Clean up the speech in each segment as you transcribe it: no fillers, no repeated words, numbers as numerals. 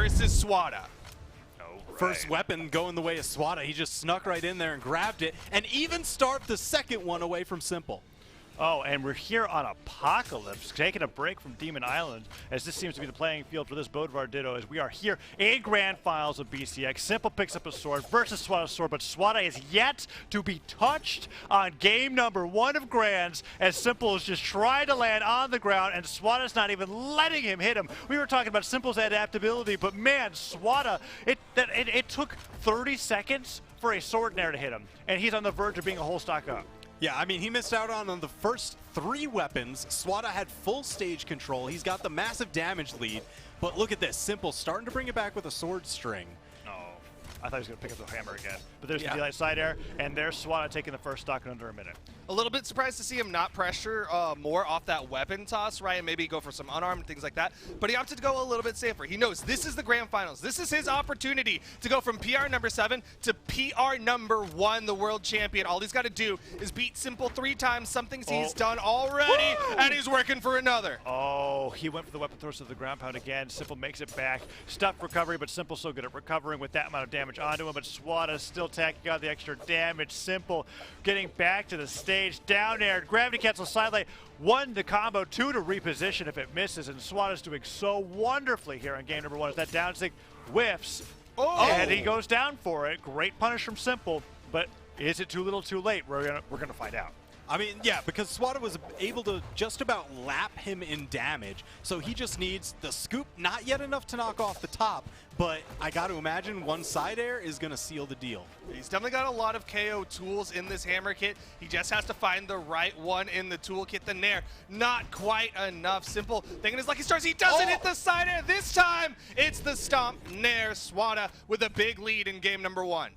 versus Swata. First weapon going the way of Swata. He just snuck right in there and grabbed it, and even starved the second one away from Simple. Oh, and we're here on Apocalypse, taking a break from Demon Island, as this seems to be the playing field for this Bodvar Ditto, as we are here in Grand Finals of BCX. Simple picks up a sword versus Swata's sword, but Swata is yet to be touched on game number 1 of Grands, as Simple is just trying to land on the ground, and Swata's not even letting him hit him. We were talking about Simple's adaptability, but man, Swata, it took 30 seconds for a sword nair to hit him, and he's on the verge of being a whole stock up. Yeah, I mean, he missed out on the first 3 weapons. Swata had full stage control. He's got the massive damage lead. But look at this. Simple starting to bring it back with a sword string. Oh, I thought he was going to pick up the hammer again. But there's the delight side air, and there's Swata taking the first stock in under a minute. A little bit surprised to see him not pressure more off that weapon toss, right? And maybe go for some unarmed and things like that. But he opted to go a little bit safer. He knows this is the Grand Finals. This is his opportunity to go from PR number 7 to PR number 1, the world champion. All he's got to do is beat Simple 3 times, something he's done already, and he's working for another. Oh, he went for the weapon throws to the ground pound again. Simple makes it back. Stuff recovery, but Simple's so good at recovering with that amount of damage onto him. But Swata's still tacking on the extra damage. Simple getting back to the stage. Down air, gravity cancel sidelight. 1 to combo, 2 to reposition if it misses, and Swata's doing so wonderfully here on game number 1 as that down stick whiffs. And he goes down for it. Great punish from Simple, but is it too little too late? We're gonna find out. I mean, yeah, because Swata was able to just about lap him in damage, so he just needs the scoop, not yet enough to knock off the top, but I got to imagine 1 side air is going to seal the deal. He's definitely got a lot of KO tools in this hammer kit. He just has to find the right one in the toolkit. The nair, not quite enough. Simple thinking his lucky stars. He doesn't hit the side air. This time, it's the stomp nair. Swata with a big lead in game number 1.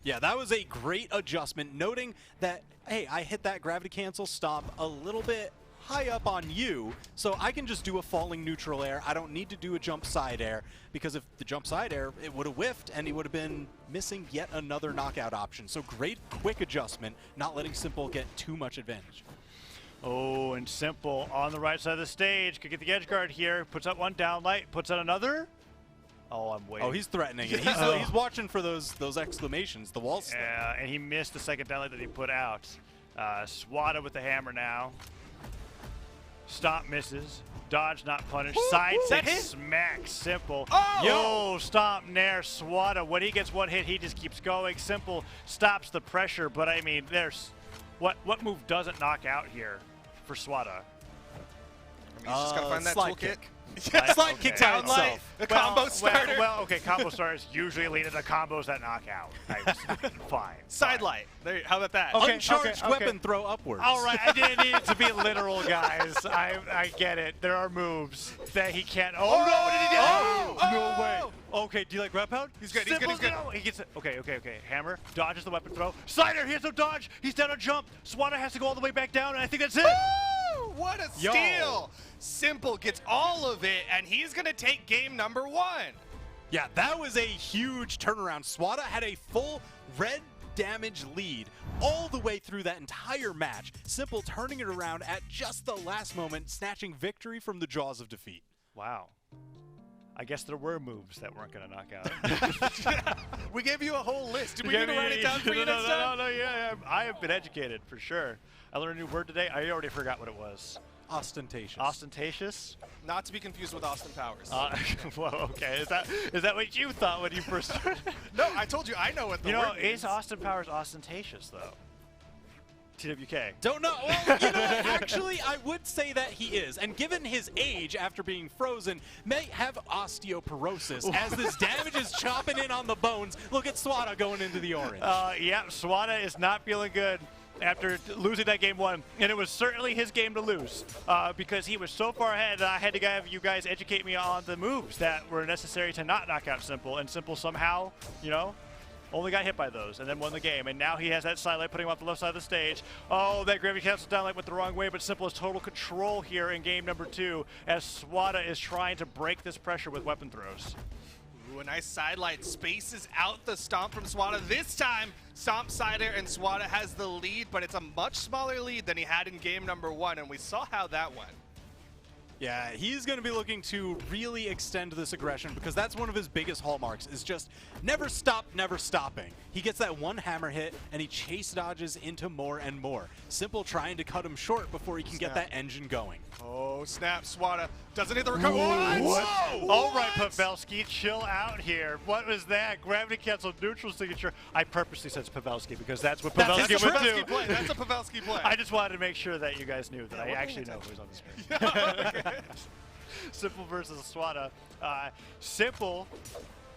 Yeah, that was a great adjustment, noting that, hey, I hit that gravity cancel stomp a little bit high up on you, so I can just do a falling neutral air. I don't need to do a jump side air, because if the jump side air, it would have whiffed, and he would have been missing yet another knockout option. So great quick adjustment, not letting Simple get too much advantage. Oh, and Simple on the right side of the stage. Could get the edge guard here. Puts up 1 down light, puts out another. Oh, I'm waiting. Oh, he's threatening it. He's watching for those exclamations, the wall slip. Yeah, and he missed the second downlight that he put out. Swata with the hammer now. Stomp misses. Dodge not punished. Side stick smack. Simple. Yo, stomp nair. Swata. When he gets 1 hit, he just keeps going. Simple stops the pressure, but I mean, there's what move doesn't knock out here for Swata? I mean, he's just got to find that toolkit. Slide kick by itself. The combo starter. Well, okay, combo starters usually lead into combos that knock out. Fine. Side light. There, how about that? Okay, Uncharged weapon throw upwards. All right, I didn't need it to be literal, guys. I get it. There are moves that he can't. Oh, no, what did he do? No way. Okay, do you like grab pound? He's good, he's good, he's good. He gets it. Okay. Hammer, dodges the weapon throw. Slider, he has no dodge. He's down a jump. Swata has to go all the way back down, and I think that's it. What a steal! Simple gets all of it, and he's going to take game number 1. Yeah, that was a huge turnaround. Swata had a full red damage lead all the way through that entire match. Simple turning it around at just the last moment, snatching victory from the jaws of defeat. Wow. I guess there were moves that weren't going to knock out. We gave you a whole list. Did we need to write it down for you next time? No, yeah, I have been educated, for sure. I learned a new word today. I already forgot what it was. Ostentatious. Ostentatious? Not to be confused with Austin Powers. Well, okay. Is that what you thought when you first started? No, I told you I know what the word means. Is Austin Powers ostentatious, though? TWK. Don't know. Well, you know what? Actually, I would say that he is. And given his age after being frozen, may have osteoporosis as this damage is chopping in on the bones. Look at Swata going into the orange. Yeah, Swata is not feeling good after losing that game 1, and it was certainly his game to lose because he was so far ahead. I had to have you guys educate me on the moves that were necessary to not knock out Simple, and Simple somehow, only got hit by those and then won the game. And now he has that sidelight putting him off the left side of the stage. Oh, that gravity cancel downlight went the wrong way, but Simple has total control here in game number 2 as Swata is trying to break this pressure with weapon throws. Ooh, a nice sidelight spaces out the stomp from Swata. This time, stomp side air and Swata has the lead, but it's a much smaller lead than he had in game number 1, and we saw how that went. Yeah, he's going to be looking to really extend this aggression because that's one of his biggest hallmarks is just never stop, never stopping. He gets that one hammer hit and he chase dodges into more and more. Simple trying to cut him short before he can get that engine going. Oh, snap. Swata doesn't hit the recovery. What? Whoa! All right, Pavelski, chill out here. What was that? Gravity cancel neutral signature. I purposely said Pavelski because that's what Pavelski That's a would Pavelski do. play. That's a Pavelski play. I just wanted to make sure that you guys knew that I actually know who's on the screen. Simple versus Swata. Simple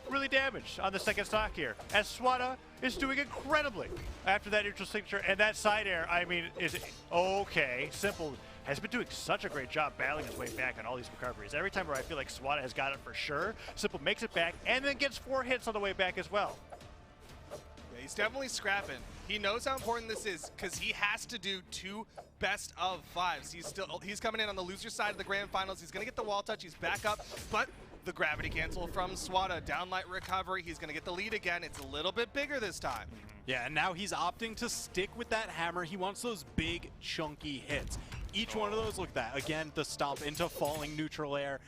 really damaged on the second stock here, as Swata is doing incredibly after that neutral signature and that side air. I mean, is it okay? Simple has been doing such a great job battling his way back on all these recoveries. Every time where I feel like Swata has got it for sure, Simple makes it back and then gets 4 hits on the way back as well. Yeah, he's definitely scrapping. He knows how important this is because he has to do 2 best of 5s. He's coming in on the loser side of the grand finals. He's gonna get the wall touch. He's back up, but the gravity cancel from Swata, downlight recovery. He's gonna get the lead again. It's a little bit bigger this time. Yeah, and now he's opting to stick with that hammer. He wants those big, chunky hits. Each one of those, look at that. Again, the stomp into falling neutral air.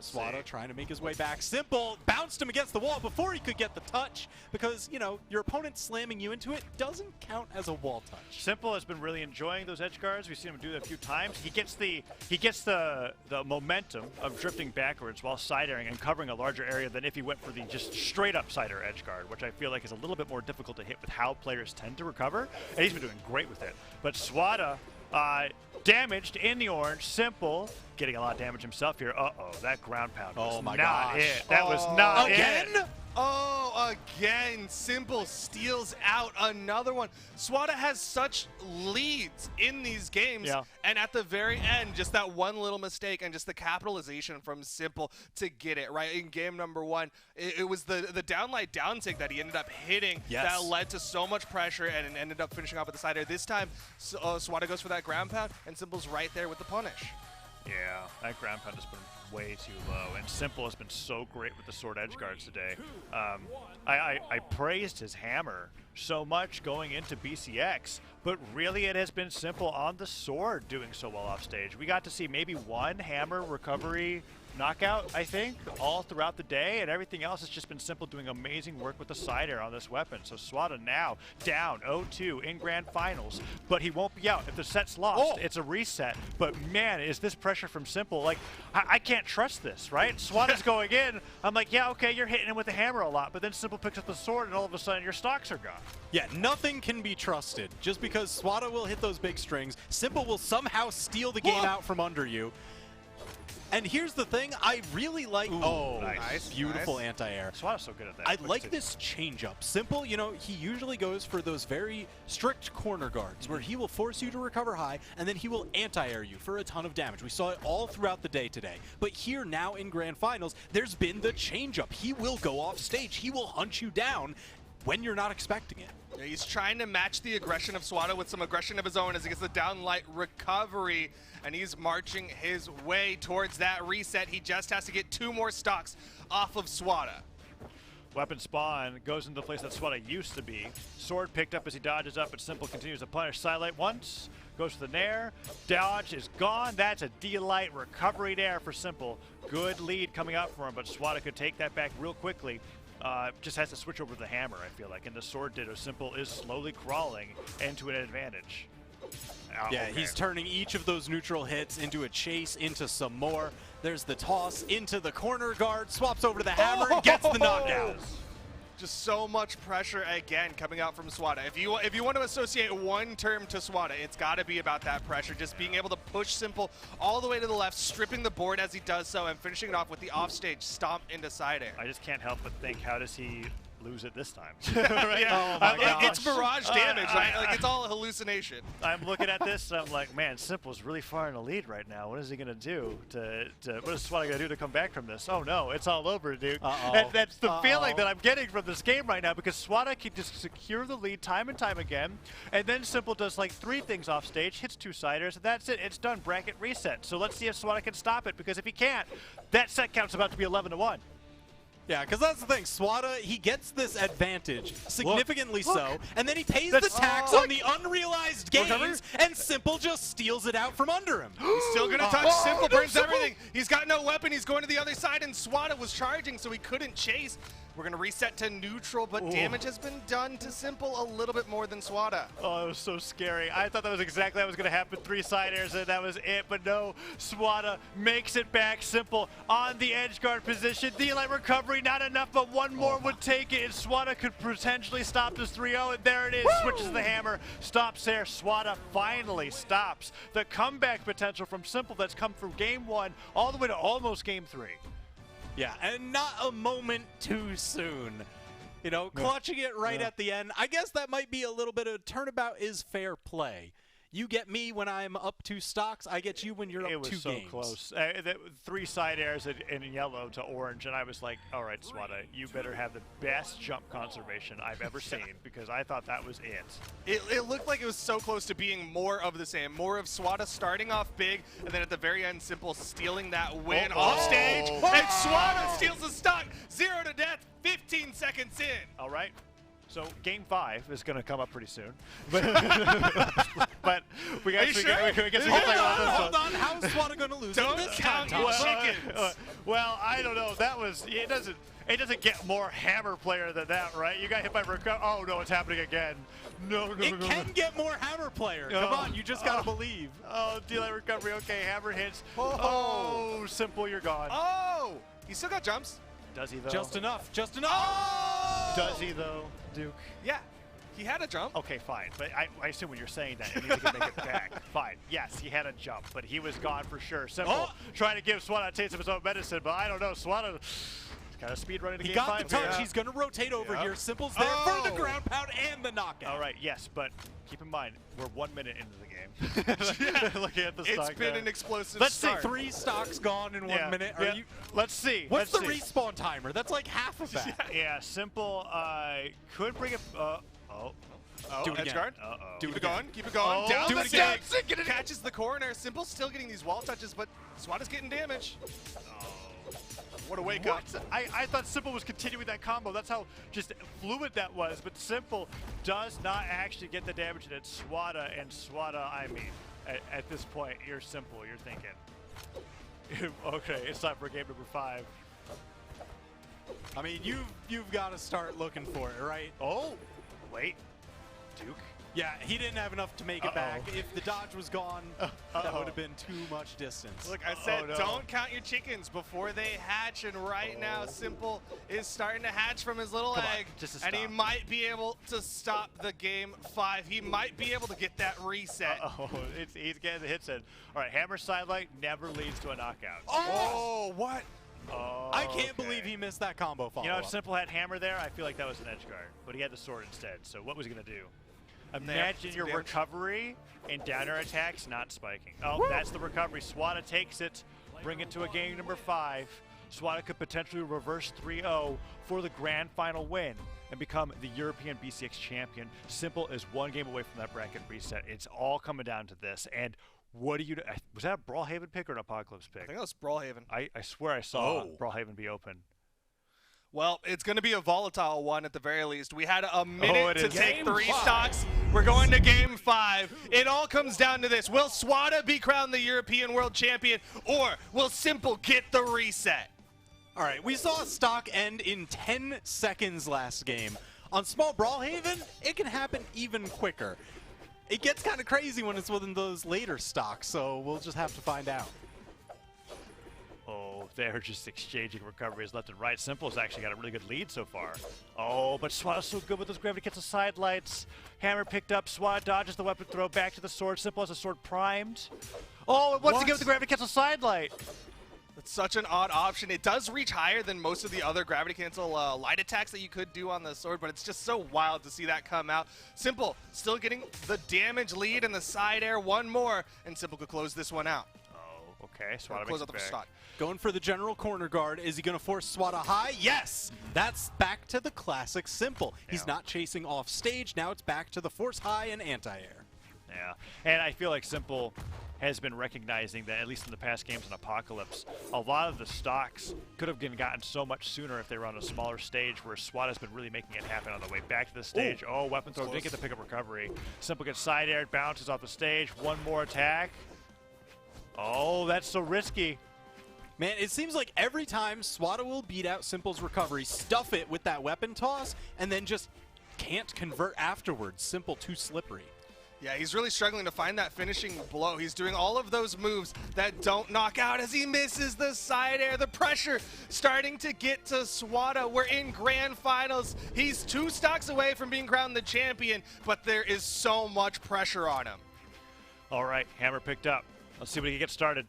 Swata trying to make his way back. Simple bounced him against the wall before he could get the touch because, you know, your opponent slamming you into it doesn't count as a wall touch. Simple has been really enjoying those edge guards. We've seen him do that a few times. He gets the momentum of drifting backwards while side airing and covering a larger area than if he went for the just straight up side air edge guard, which I feel like is a little bit more difficult to hit with how players tend to recover. And he's been doing great with it. But Swata damaged in the orange. Simple getting a lot of damage himself here. Uh-oh, that ground pound was not it. That was not again? it. Oh, again, Simple steals out another one. Swata has such leads in these games, and at the very end, just that one little mistake and just the capitalization from Simple to get it, right? In game number 1, it was the downlight down tick that he ended up hitting that led to so much pressure and ended up finishing off with the side air. This time, Swata goes for that ground pound, and Simple's right there with the punish. Yeah, that ground pound has been way too low, and Simple has been so great with the sword edge guards today. I praised his hammer so much going into BCX, but really it has been Simple on the sword doing so well off stage. We got to see maybe 1 hammer recovery knockout, I think, all throughout the day, and everything else has just been Simple doing amazing work with the side air on this weapon. So Swata now down 0-2 in grand finals, but he won't be out. If the set's lost, it's a reset. But man, is this pressure from Simple. Like, I can't trust this, right? Swata's going in. I'm like, yeah, okay, you're hitting him with the hammer a lot, but then Simple picks up the sword and all of a sudden your stocks are gone. Yeah, nothing can be trusted. Just because Swata will hit those big strings, Simple will somehow steal the game out from under you. And here's the thing, I really like, beautiful anti-air. Swata's so good at that. I like this change-up. Simple, you know, he usually goes for those very strict corner guards where he will force you to recover high and then he will anti-air you for a ton of damage. We saw it all throughout the day today. But here now in grand finals, there's been the change-up. He will go off stage. He will hunt you down when you're not expecting it. Yeah, he's trying to match the aggression of Swata with some aggression of his own as he gets the downlight recovery, and he's marching his way towards that reset. He just has to get 2 more stocks off of Swata. Weapon spawn goes into the place that Swata used to be. Sword picked up as he dodges up, but Simple continues to punish. Sidelight once, goes to the nair. Dodge is gone. That's a D-light recovery nair for Simple. Good lead coming out for him, but Swata could take that back real quickly. Just has to switch over to the hammer, I feel like. And the sword ditto Simple is slowly crawling into an advantage. Yeah, he's turning each of those neutral hits into a chase, into some more. There's the toss into the corner guard, swaps over to the hammer, and gets the knockdown. Just so much pressure again coming out from Swata. If you want to associate one term to Swata, it's got to be about that pressure. Just being able to push Simple all the way to the left, stripping the board as he does so, and finishing it off with the offstage stomp into side air. I just can't help but think, how does he lose it this time? Right? Oh my gosh. It's mirage damage, right? Like, it's all a hallucination. I'm looking at this and I'm like, man, Simple's really far in the lead right now. What is he gonna do what is Swata gonna do to come back from this? Oh no, it's all over, dude. That's the feeling that I'm getting from this game right now, because Swata can just secure the lead time and time again, and then Simple does like 3 things off stage, hits 2 siders, and that's it. It's done. Bracket reset. So let's see if Swata can stop it, because if he can't, that set count's about to be 11-1. Yeah, because that's the thing. Swata, he gets this advantage, significantly so, and then he pays the That's- tax on the unrealized gains, and Simple just steals it out from under him. He's still gonna touch. Simple burns everything. He's got no weapon. He's going to the other side, and Swata was charging, so he couldn't chase. We're gonna reset to neutral, but damage has been done to Simple a little bit more than Swata. Oh, it was so scary. I thought that was exactly what was going to happen. 3 side airs and that was it. But no, Swata makes it back. Simple on the edge guard position. D-Light recovery, not enough, but one more would take it. And Swata could potentially stop this 3-0. And there it is. Switches the hammer. Stops there. Swata finally stops the comeback potential from Simple that's come from game 1 all the way to almost game 3. Yeah, and not a moment too soon. You know, clutching it right at the end. I guess that might be a little bit of turnabout is fair play. You get me when I'm up 2 stocks. I get you when you're up 2 games. It was so close. 3 side airs in yellow to orange, and I was like, all right, Swata, you better have the best jump conservation I've ever seen, because I thought that was it. It looked like it was so close to being more of the same. More of Swata starting off big, and then at the very end, Simple stealing that win off stage. And Swata steals the stock. 0 to death, 15 seconds in. All right. So game 5 is going to come up pretty soon. But we got you to sure? get some play on this Hold one. on, how's Swata going to lose? Don't this count time? your Well, chickens. Well, I don't know. That was it. Doesn't get more hammer player than that, right? You got hit by recovery. Oh no, it's happening again. No. It can get more hammer player. Come on, you just gotta believe. Oh, delay recovery. Okay, hammer hits. Oh, Simple, you're gone. Oh, he still got jumps. Does he though? Just enough. Just enough. Oh! Does he though, Duke? Yeah, he had a jump. Okay, fine. But I assume when you're saying that, you need to make it back. Fine. Yes, he had a jump, but he was gone for sure. Simple trying to give Swata a taste of his own medicine, but I don't know. Swata got a speed run into He game got 5 the touch. here. He's going to rotate over here. Simple's there for the ground pound and the knockout. All right, yes, but keep in mind, we're 1 minute into the game. Looking at the stock It's been there. an explosive Let's start. see, 3 stocks gone in 1 minute. Are you? Let's see. What's the Let's see. respawn timer? That's like half of that. Yeah, Simple could bring it. Do it edge again. guard. Do Keep it it going. again. Keep it going. Oh, Down do the it again. steps. Catches the corner. Simple still getting these wall touches, but Swata's getting damage. What a wake up. I thought Simple was continuing that combo. That's how just fluid that was. But Simple does not actually get the damage that Swata, and Swata, I mean, at this point, you're Simple. You're thinking, okay, it's time for game number 5. I mean, you've got to start looking for it, right? Oh, wait, Duke. Yeah, he didn't have enough to make it back. If the dodge was gone, that would have been too much distance. Look, I said no. don't count your chickens before they hatch, and right now Simple is starting to hatch from his little Come on, egg, just a and he stop. might be able to stop the game 5. He might be able to get that reset. He's getting the hits in. All right, hammer sidelight never leads to a knockout. Oh, what? Oh, I can't okay. believe he missed that combo follow-up. You know, if Simple had hammer there, I feel like that was an edge guard, but he had the sword instead. So what was he gonna do? Imagine your damage. recovery and downer attacks not spiking. Oh, that's the recovery. Swata takes it, bring it to a game number 5. Swata could potentially reverse 3-0 for the grand final win and become the European BCX champion. Simple is 1 game away from that bracket reset. It's all coming down to this. And what do you do? Was that a Brawlhalla pick or an Apocalypse pick? I think that was Brawlhalla. I swear I saw Brawlhalla be open. Well, it's going to be a volatile one at the very least. We had a minute to is. take Game 3 5. stocks. We're going to game 5. It all comes down to this. Will Swata be crowned the European World Champion, or will Simple get the reset? All right, we saw a stock end in 10 seconds last game. On small Brawlhaven, it can happen even quicker. It gets kind of crazy when it's within those later stocks, so we'll just have to find out. Oh, they're just exchanging recoveries left and right. Simple's actually got a really good lead so far. Oh, but Swata's so good with those gravity kits of side lights. Hammer picked up. Swata dodges the weapon throw back to the sword. Simple has a sword primed. Oh, it wants to give the gravity kits a side light. That's such an odd option. It does reach higher than most of the other gravity cancel light attacks that you could do on the sword, but it's just so wild to see that come out. Simple still getting the damage lead in the side air. 1 more, and Simple could close this one out. Oh, okay. Swata Close makes out it the back. stock. Going for the general corner guard. Is he going to force Swata high? Yes! That's back to the classic Simple. He's not chasing off stage. Now it's back to the force high and anti-air. Yeah, and I feel like Simple has been recognizing that, at least in the past games in Apocalypse, a lot of the stocks could have been gotten so much sooner if they were on a smaller stage, where Swata's been really making it happen on the way back to the stage. Oh, weapon throw, didn't get the pickup recovery. Simple gets side aired, bounces off the stage. One more attack. Oh, that's so risky. Man, it seems like every time Swata will beat out Simple's recovery, stuff it with that weapon toss, and then just can't convert afterwards. Simple too slippery. Yeah, he's really struggling to find that finishing blow. He's doing all of those moves that don't knock out as he misses the side air. The pressure starting to get to Swata. We're in grand finals. He's 2 stocks away from being crowned the champion, but there is so much pressure on him. All right, hammer picked up. Let's see what he can get started.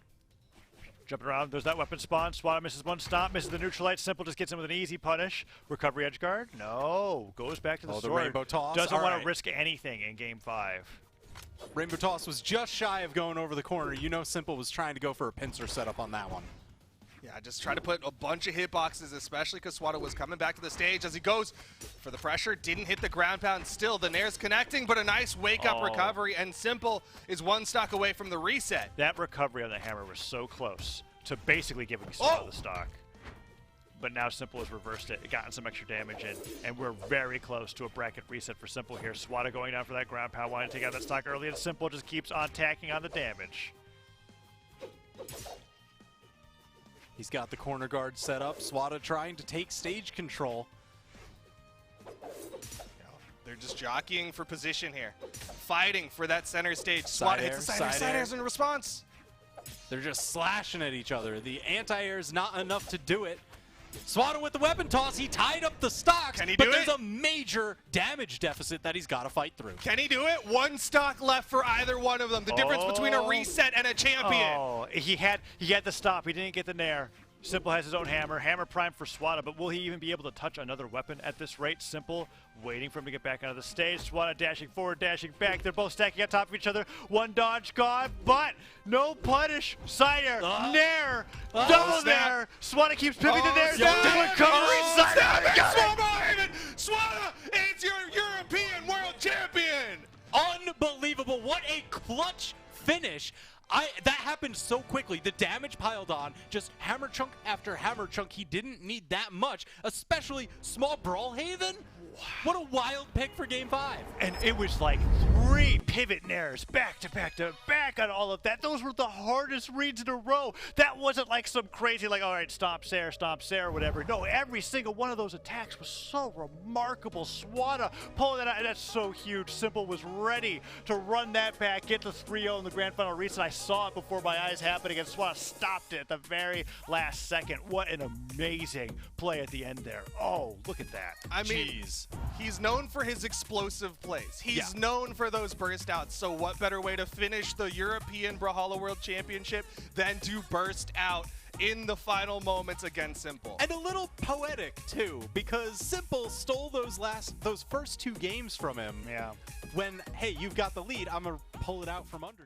Jumping around, there's that weapon spawn. Swata misses one stomp, misses the neutralite. Simple just gets him with an easy punish. Recovery edge guard. No, goes back to the sword. The rainbow toss. Doesn't want to risk anything in game 5. Rainbow toss was just shy of going over the corner. You know Simple was trying to go for a pincer setup on that one. Yeah, just try to put a bunch of hitboxes, especially because Swata was coming back to the stage as he goes for the pressure. Didn't hit the ground pound still. The Nair's connecting, but a nice wake-up recovery, and Simple is 1 stock away from the reset. That recovery on the hammer was so close to basically giving Swata the stock. But now Simple has reversed it, gotten some extra damage in, and we're very close to a bracket reset for Simple here. Swata going down for that ground pound, wanting to take out that stock early, and Simple just keeps on tacking on the damage. He's got the corner guard set up. Swata trying to take stage control. They're just jockeying for position here, fighting for that center stage. Swata hits the side airs in response. They're just slashing at each other. The anti-air is not enough to do it. Swata with the weapon toss, he tied up the stocks, but there's a major damage deficit that he's got to fight through. Can he do it? 1 stock left for either one of them. The difference between a reset and a champion. Oh, he had the stop. He didn't get the nair. Simple has his own hammer. Hammer prime for Swata, but will he even be able to touch another weapon at this rate? Simple waiting for him to get back onto the stage. Swata dashing forward, dashing back. They're both stacking on top of each other. One dodge gone, but no punish. Side air, nair, double nair. Swata keeps pivoting the nair. Recovery, side air. Swata is your European world champion. Unbelievable. What a clutch finish. That happened so quickly. The damage piled on, just hammer chunk after hammer chunk. He didn't need that much, especially small Brawlhaven. What a wild pick for game 5. And it was like 3 pivot nairs back to back to back on all of that. Those were the hardest reads in a row. That wasn't like some crazy, like, all right, stomp, Sair, whatever. No, every single one of those attacks was so remarkable. Swata pulling that out, and that's so huge. Simple was ready to run that back, get the 3-0 in the grand final reset. I saw it before my eyes happening, and Swata stopped it at the very last second. What an amazing play at the end there. Oh, look at that. I mean, he's known for his explosive plays. He's known for those burst outs. So what better way to finish the European Brawlhalla World Championship than to burst out in the final moments against Simple? And a little poetic too, because Simple stole those first 2 games from him. Yeah. When, hey, you've got the lead, I'm gonna pull it out from under.